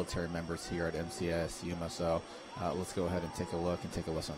military members here at MCAS Yuma. So let's go ahead and take a look and take a listen.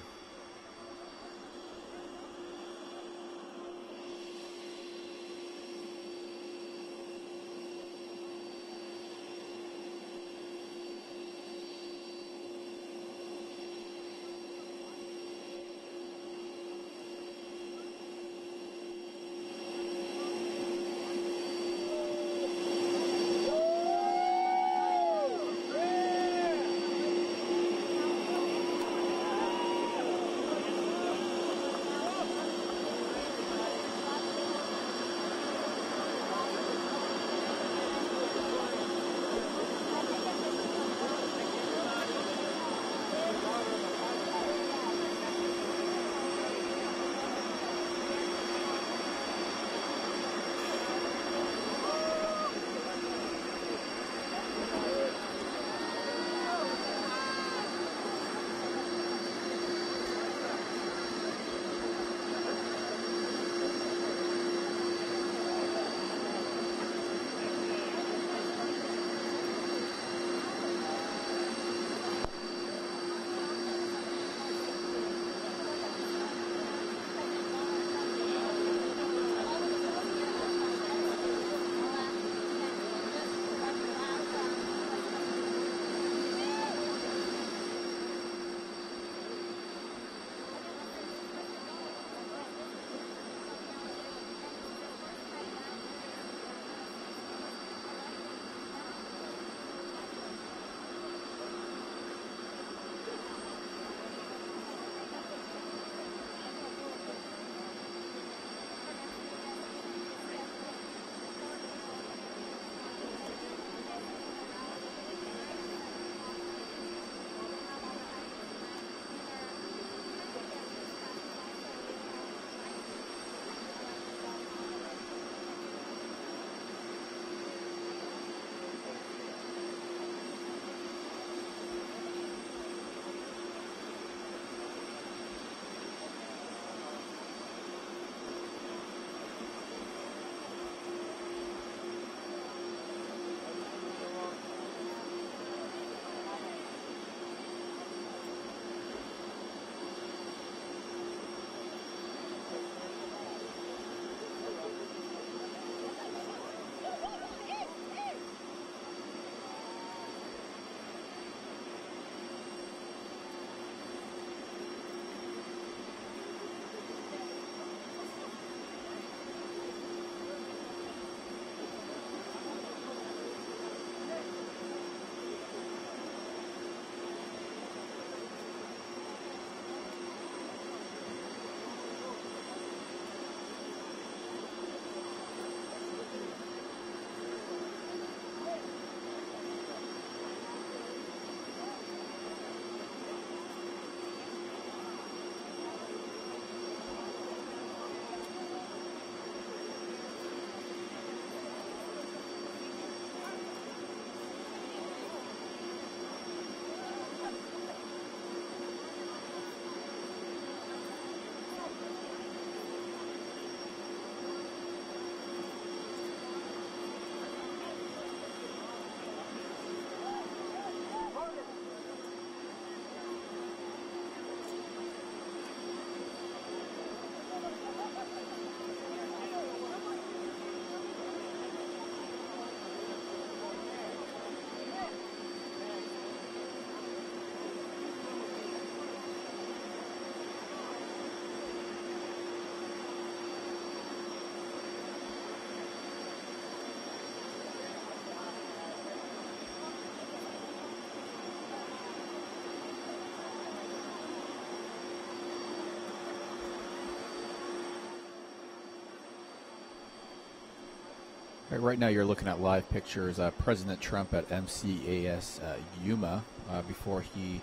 Right now you're looking at live pictures. President Trump at MCAS Yuma before he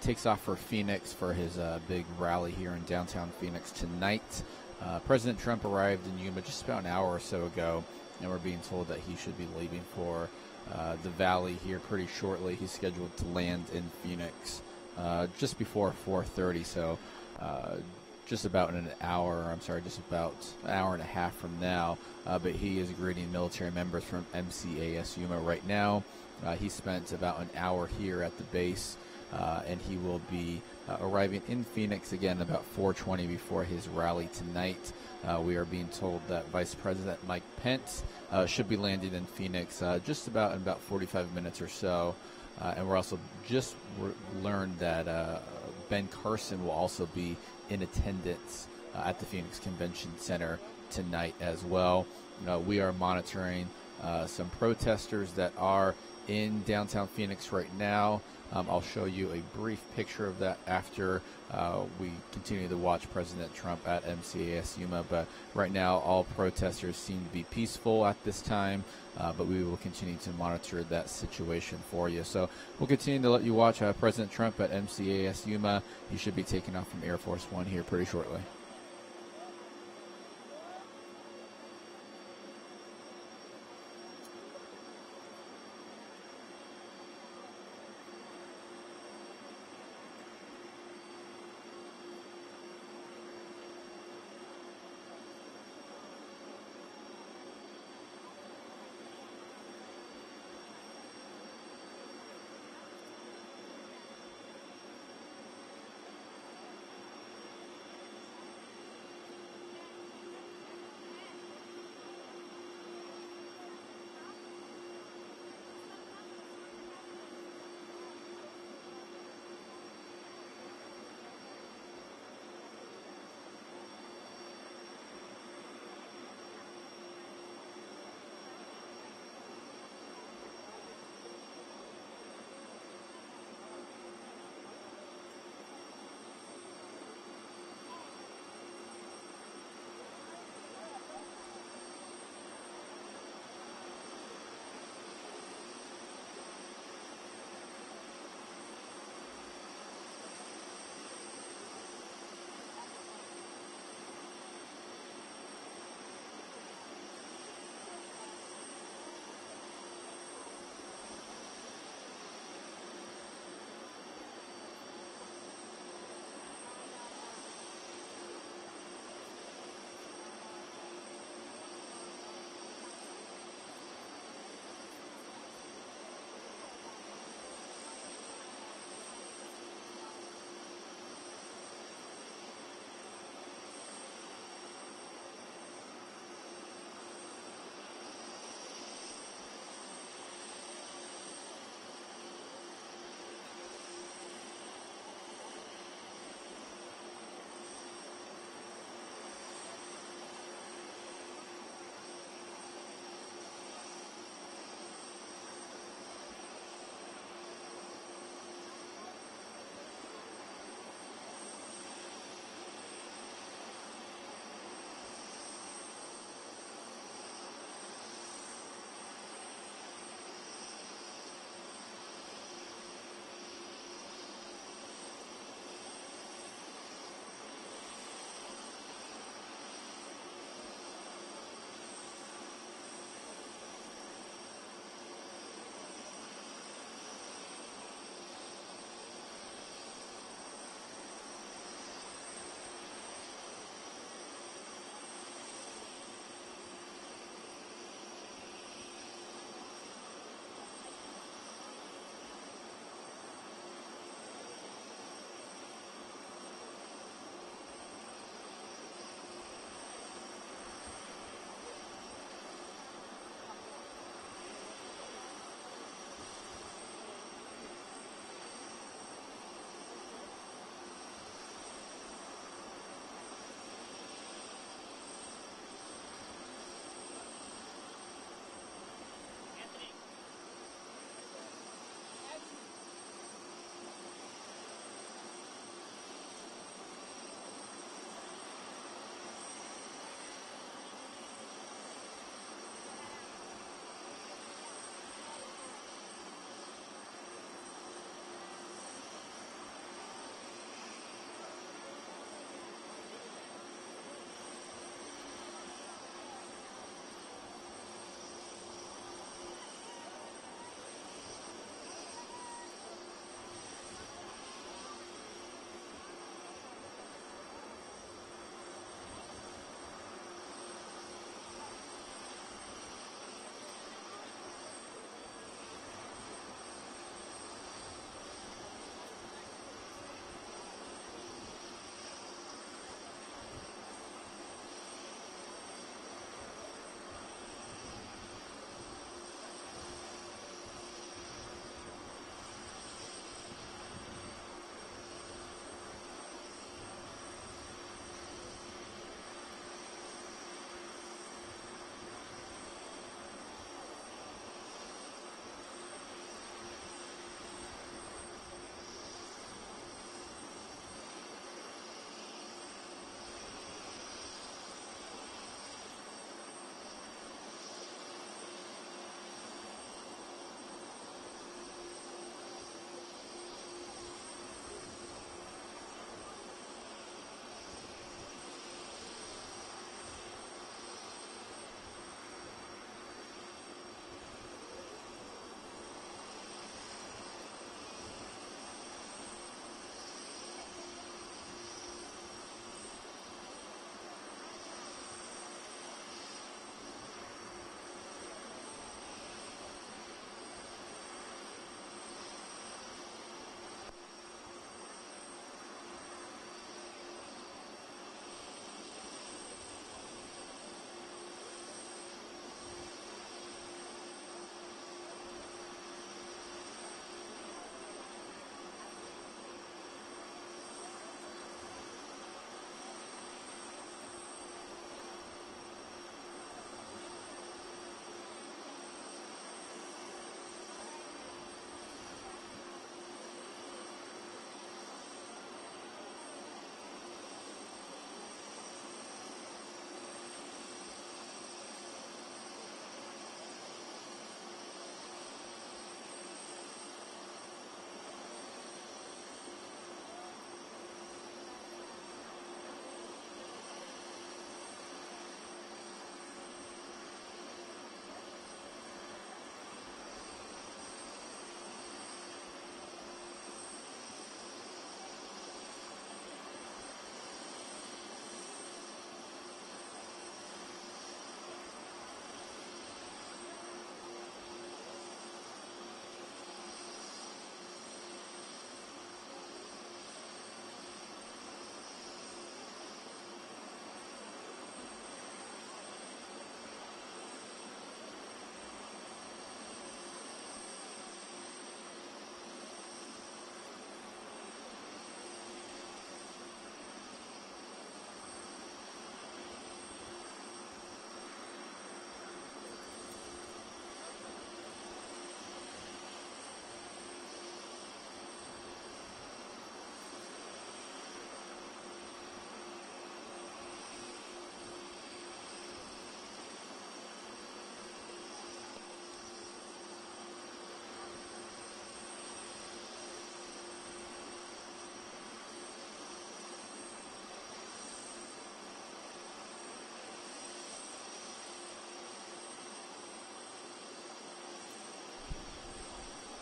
takes off for Phoenix for his big rally here in downtown Phoenix tonight. President Trump arrived in Yuma just about an hour or so ago, and we're being told that he should be leaving for the Valley here pretty shortly. He's scheduled to land in Phoenix just before 4:30, so just about an hour, just about an hour and a half from now. But he is greeting military members from MCAS Yuma right now. He spent about an hour here at the base, and he will be arriving in Phoenix again about 4:20 before his rally tonight. We are being told that Vice President Mike Pence should be landing in Phoenix just about in about 45 minutes or so. And we're also just learned that Ben Carson will also be in attendance at the Phoenix Convention Center tonight as well. We are monitoring some protesters that are in downtown Phoenix right now. I'll show you a brief picture of that after we continue to watch President Trump at MCAS Yuma. But right now, all protesters seem to be peaceful at this time, but we will continue to monitor that situation for you. So we'll continue to let you watch President Trump at MCAS Yuma. He should be taking off from Air Force One here pretty shortly.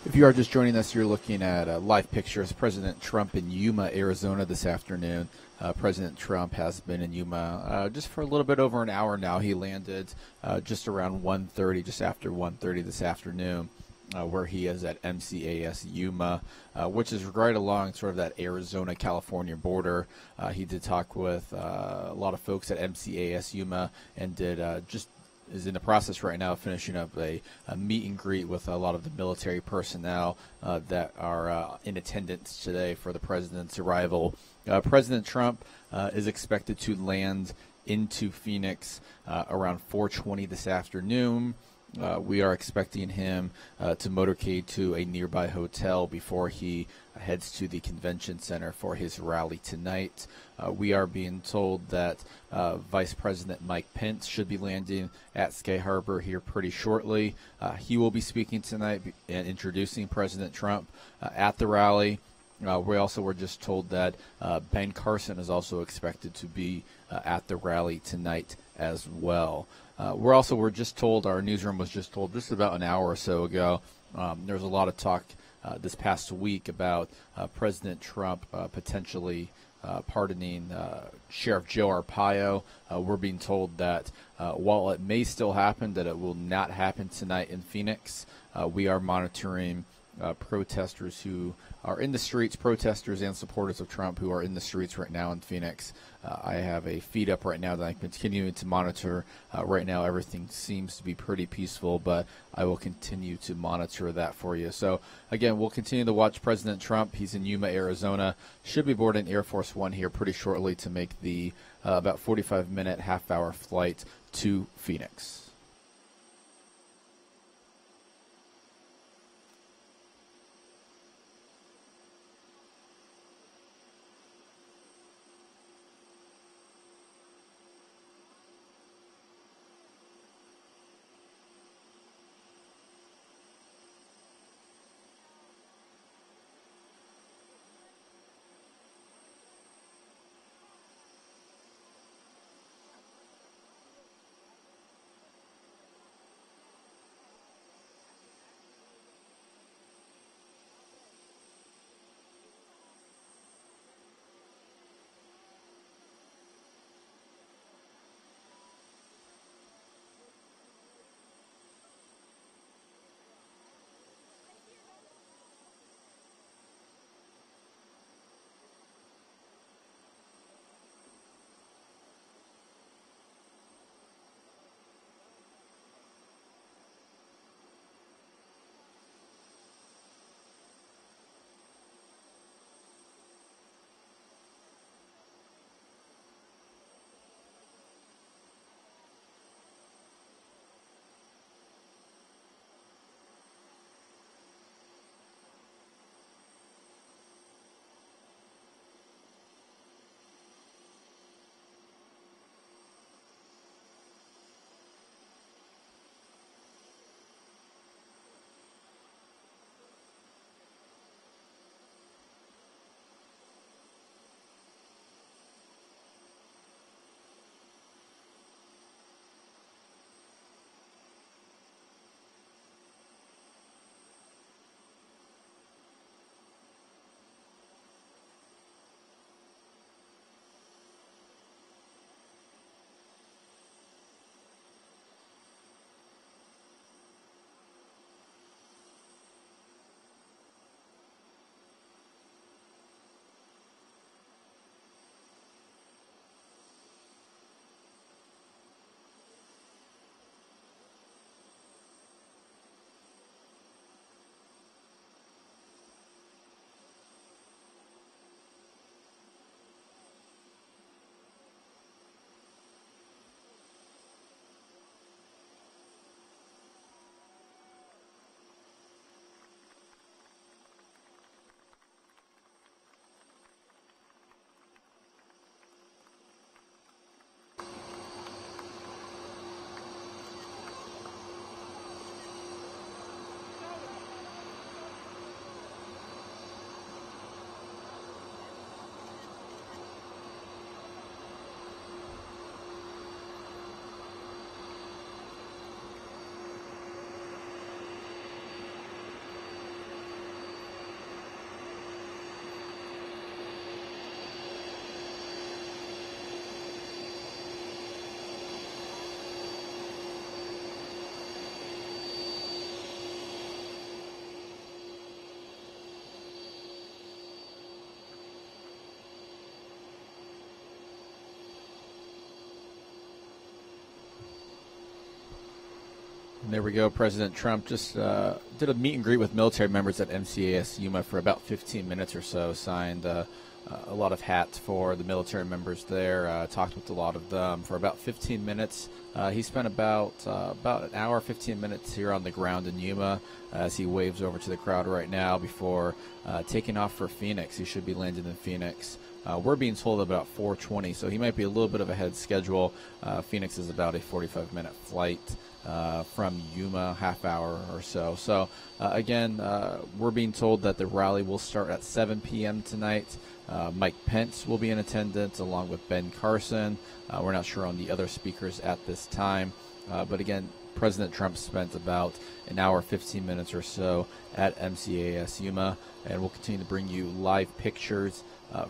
If you are just joining us, you're looking at live pictures. President Trump in Yuma, Arizona this afternoon. President Trump has been in Yuma just for a little bit over an hour now. He landed just around 1:30, just after 1:30 this afternoon, where he is at MCAS Yuma, which is right along sort of that Arizona-California border. He did talk with a lot of folks at MCAS Yuma and did is in the process right now of finishing up a meet and greet with a lot of the military personnel that are in attendance today for the president's arrival. President Trump is expected to land into Phoenix around 4:20 this afternoon. We are expecting him to motorcade to a nearby hotel before he heads to the convention center for his rally tonight. We are being told that Vice President Mike Pence should be landing at Sky Harbor here pretty shortly. He will be speaking tonight and introducing President Trump at the rally. We also were just told that Ben Carson is also expected to be at the rally tonight as well. We're just told, our newsroom was just told just about an hour or so ago, there was a lot of talk this past week about President Trump potentially pardoning Sheriff Joe Arpaio. We're being told that while it may still happen, that it will not happen tonight in Phoenix. We are monitoring protesters who are in the streets, protesters and supporters of Trump who are in the streets right now in Phoenix. I have a feed up right now that I'm continuing to monitor. Right now everything seems to be pretty peaceful, but I will continue to monitor that for you. So again, we'll continue to watch President Trump. He's in Yuma, Arizona. Should be boarding Air Force One here pretty shortly to make the about 45-minute, half-hour flight to Phoenix. And there we go. President Trump just did a meet and greet with military members at MCAS Yuma for about 15 minutes or so, signed a lot of hats for the military members there, talked with a lot of them for about 15 minutes. He spent about an hour, 15 minutes here on the ground in Yuma as he waves over to the crowd right now before taking off for Phoenix. He should be landing in Phoenix. We're being told about 4:20, so he might be a little bit of ahead schedule. Phoenix is about a 45-minute flight from Yuma, half hour or so. So, again, we're being told that the rally will start at 7 p.m. tonight. Mike Pence will be in attendance along with Ben Carson. We're not sure on the other speakers at this time. But, again, President Trump spent about an hour, 15 minutes or so at MCAS Yuma, and we'll continue to bring you live pictures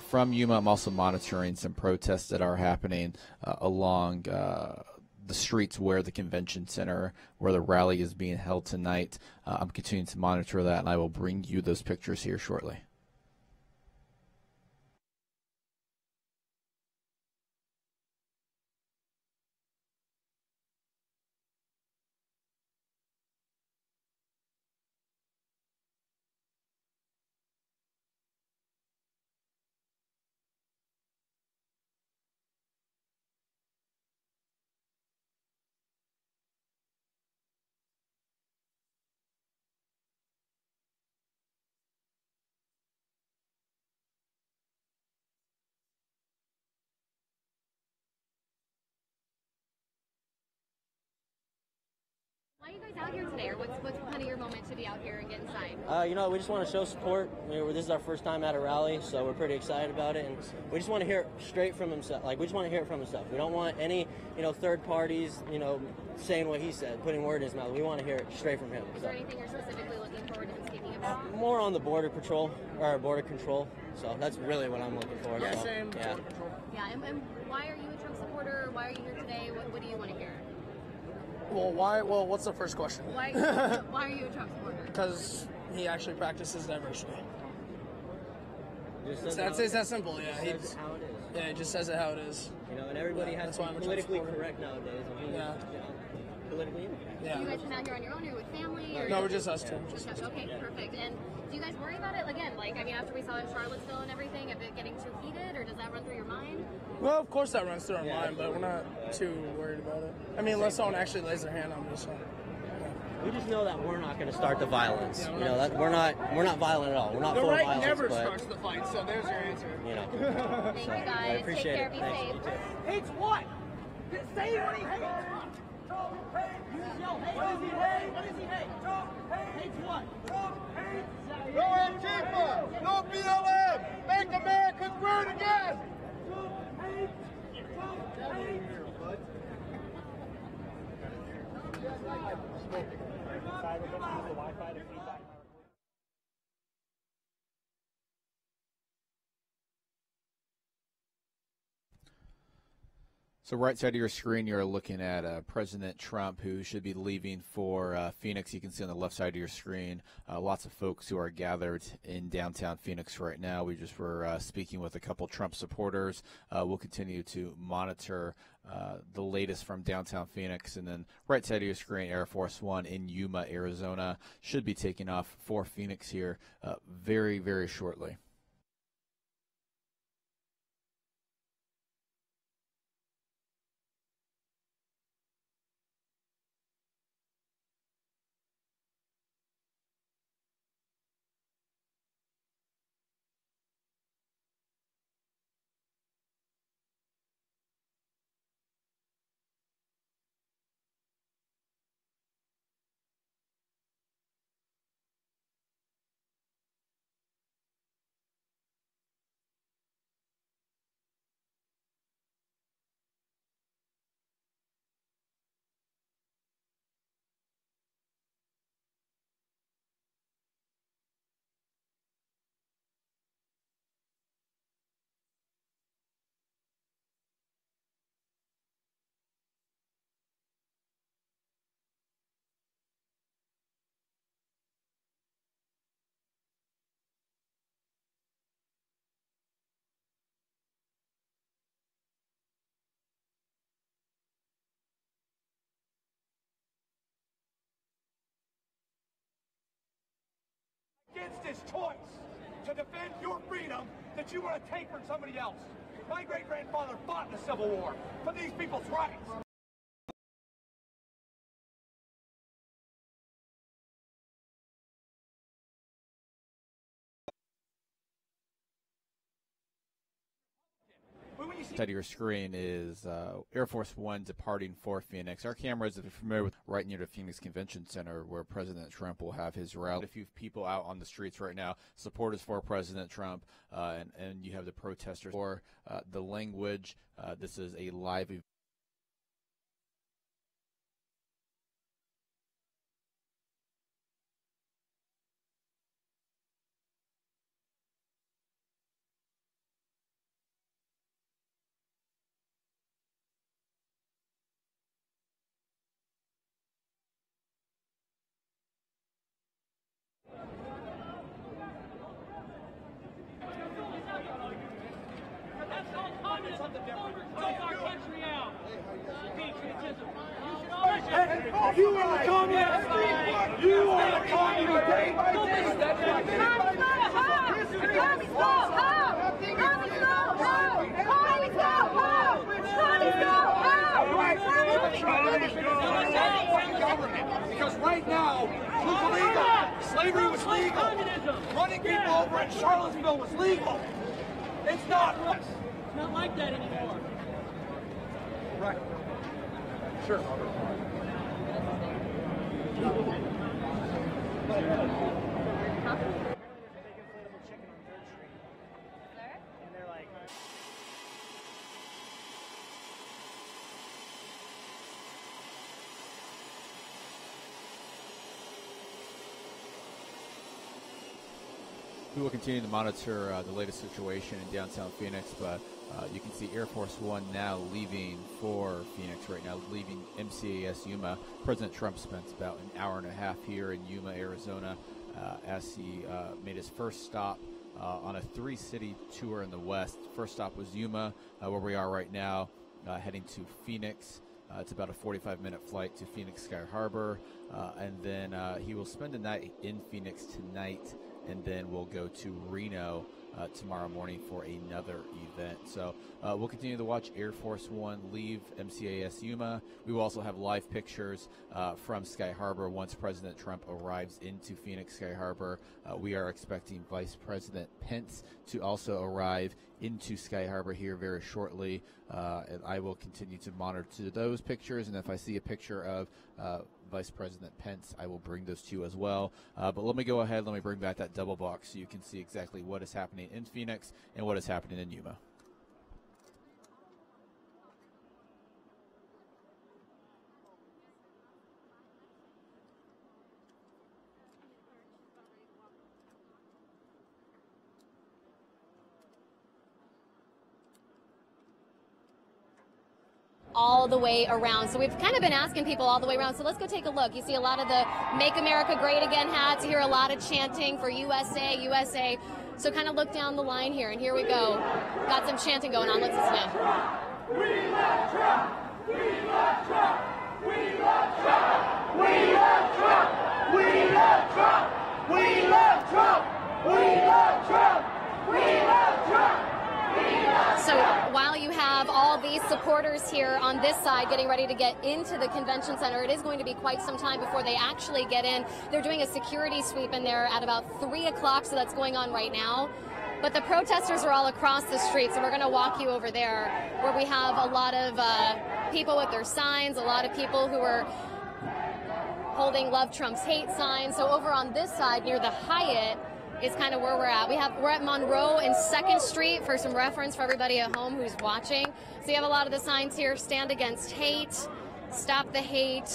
from Yuma. I'm also monitoring some protests that are happening along the streets where the convention center, where the rally is being held tonight. I'm continuing to monitor that, and I will bring you those pictures here shortly. Why are you guys out here today, or what's kind of your moment to be out here and get inside? We just want to show support. This is our first time at a rally, so we're pretty excited about it, and we just want to hear it straight from himself. Like, we just want to hear it from himself. We don't want any, third parties, saying what he said, putting word in his mouth. We want to hear it straight from him. Is there anything you're specifically looking forward to him speaking about? More on the border patrol, or border control. So that's really what I'm looking for. Yeah, so, same. Yeah. Border control. Yeah, and why are you a Trump supporter? Why are you here today? What do you want to hear? Well, why? Well, what's the first question? Why are you a Trump supporter? Because he actually practices diversity. Just It's that simple. Yeah, he how it is. yeah, he just says it how it is. And everybody Yeah, has that's to why be I'm a politically Trump supporter. correct nowadays. And he, Yeah. politically incorrect. Yeah. You guys come out here on your own or with family? Or No, we're just us two. Okay, perfect. And do you guys worry about it? Again, after we saw in Charlottesville and everything, of it getting too heated, or does that run through your mind? Well, of course that runs through our mind, but we're not too worried about it. I mean, unless someone actually lays their hand on me. So. We just know that we're not going to start the violence. We're not violent at all. We're not The full of right violence. never but, starts the fight, so there's your answer. Thank you guys. I appreciate Take care. it. Be Thanks. safe. You too. Hates what? Say what he hates. Trump hates. What does he hate? What does he hate? Trump hates what? Trump hates. No Antifa! No BLM! Make America great again! Trump hates. Trump hates. So right side of your screen, you're looking at President Trump, who should be leaving for Phoenix. You can see on the left side of your screen lots of folks who are gathered in downtown Phoenix right now. We just were speaking with a couple Trump supporters. We'll continue to monitor the latest from downtown Phoenix. And then right side of your screen, Air Force One in Yuma, Arizona, should be taking off for Phoenix here very, very shortly. against his choice to defend your freedom that you want to take from somebody else. My great-grandfather fought in the Civil War for these people's rights. Side of your screen is Air Force One departing for Phoenix. Our cameras, if you're familiar with, right near the Phoenix Convention Center, where President Trump will have his rally. A few people out on the streets right now, supporters for President Trump, and you have the protesters for the language. This is a live event. You are a communist! You are a communist! Because right now, it's illegal. Slavery was legal. Running people over in Charlottesville was legal. It's not. It's not like that anymore. Right. Sure. We will continue to monitor the latest situation in downtown Phoenix, but you can see Air Force One now leaving for Phoenix right now, leaving MCAS Yuma. President Trump spent about an hour and a half here in Yuma, Arizona, as he made his first stop on a three-city tour in the West. First stop was Yuma, where we are right now, heading to Phoenix. It's about a 45-minute flight to Phoenix Sky Harbor, and then he will spend the night in Phoenix tonight, and then we'll go to Reno tomorrow morning for another event. So we'll continue to watch Air Force One leave MCAS Yuma. We will also have live pictures from Sky Harbor once President Trump arrives into Phoenix Sky Harbor. We are expecting Vice President Pence to also arrive into Sky Harbor here very shortly, and I will continue to monitor those pictures, and if I see a picture of Vice President Pence, I will bring those to you as well. But let me go ahead, let me bring back that double box so you can see exactly what is happening in Phoenix and what is happening in Yuma. All the way around. So we've kind of been asking people all the way around. So let's go take a look. You see a lot of the Make America Great Again hats. You hear a lot of chanting for USA, USA. So kind of look down the line here, and here we go. Got some chanting going on. Let's listen in. We love Trump! We love Trump! We love Trump! We love Trump! We love Trump! We love Trump! We love Trump! We love Trump! So while you have all these supporters here on this side getting ready to get into the convention center, it is going to be quite some time before they actually get in. They're doing a security sweep in there at about 3 o'clock, so that's going on right now. But the protesters are all across the street, so we're going to walk you over there where we have a lot of people with their signs, a lot of people who are holding Love Trump's Hate signs. So over on this side near the Hyatt is kind of where we're at. We're at Monroe and 2nd Street for some reference for everybody at home who's watching. So you have a lot of the signs here: stand against hate, stop the hate.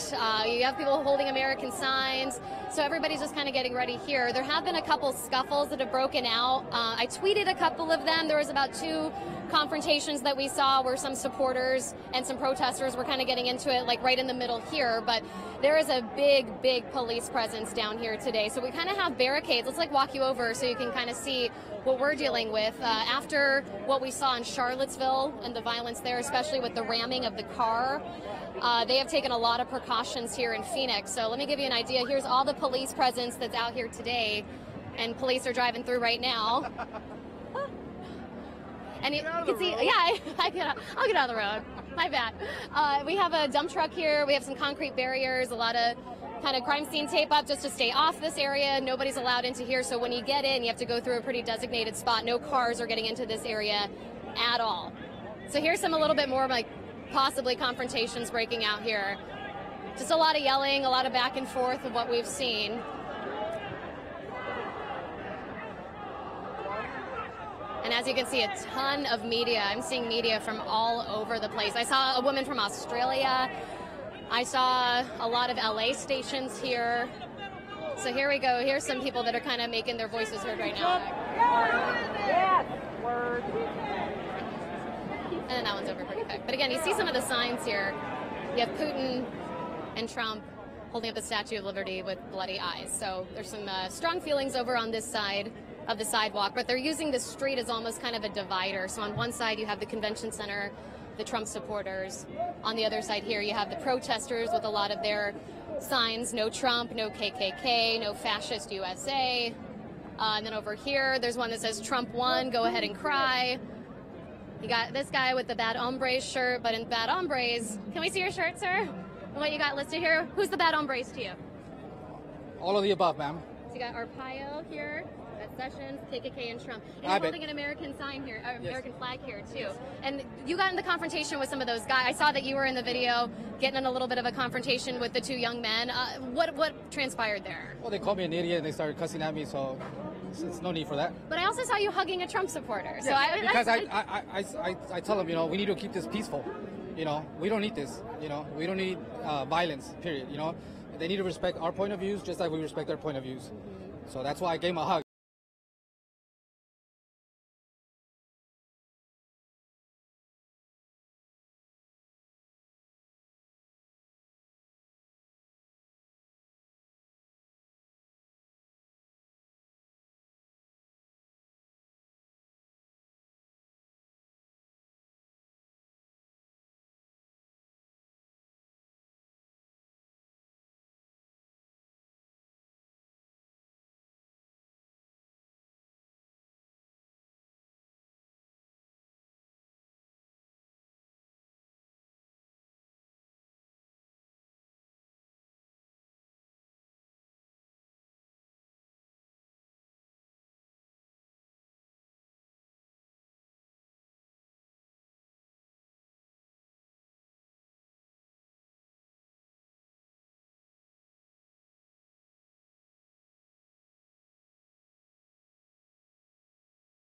You have people holding American signs. So everybody's just kind of getting ready here. There have been a couple scuffles that have broken out. I tweeted a couple of them. There was about 2 confrontations that we saw where some supporters and some protesters were kind of getting into it, like right in the middle here. But there is a big, big police presence down here today. So we kind of have barricades. Let's walk you over so you can kind of see what we're dealing with. After what we saw in Charlottesville and the violence there, especially with the ramming of the car, they have taken a lot of precautions here in Phoenix. So let me give you an idea. Here's all the police presence that's out here today. and police are driving through right now. And you can see, yeah, I'll get out of the road. My bad. We have a dump truck here. We have some concrete barriers, a lot of kind of crime scene tape up just to stay off this area. Nobody's allowed into here. So when you get in, you have to go through a pretty designated spot. No cars are getting into this area at all. So here's a little bit more like possibly confrontations breaking out here. Just a lot of yelling, a lot of back and forth of what we've seen. And as you can see, a ton of media. I'm seeing media from all over the place. I saw a woman from Australia. I saw a lot of LA stations here. So here we go. Here's some people that are kind of making their voices heard right now. And then that one's over pretty quick. But again, you see some of the signs here. You have Putin and Trump holding up the Statue of Liberty with bloody eyes. So there's some strong feelings over on this side of the sidewalk, but they're using the street as almost kind of a divider. So on one side you have the convention center, the Trump supporters. On the other side here you have the protesters with a lot of their signs, no Trump, no KKK, no fascist USA. And then over here there's one that says Trump won, go ahead and cry. You got this guy with the Bad Hombres shirt, but in Bad Hombres, can we see your shirt, sir? And what you got listed here? Who's the Bad Hombres to you? All of the above, ma'am. So you got Arpaio here, got Sessions, KKK, and Trump. And you're holding an American sign here, American flag here too. And you got into confrontation with some of those guys. I saw that you were in the video getting in a little bit of a confrontation with the two young men. What transpired there? Well, they called me an idiot and they started cussing at me, so it's no need for that. But I also saw you hugging a Trump supporter. So because I tell them, you know, we need to keep this peaceful. You know, we don't need this. You know, we don't need violence, period. You know, they need to respect our point of views just like we respect their point of views. So that's why I gave them a hug.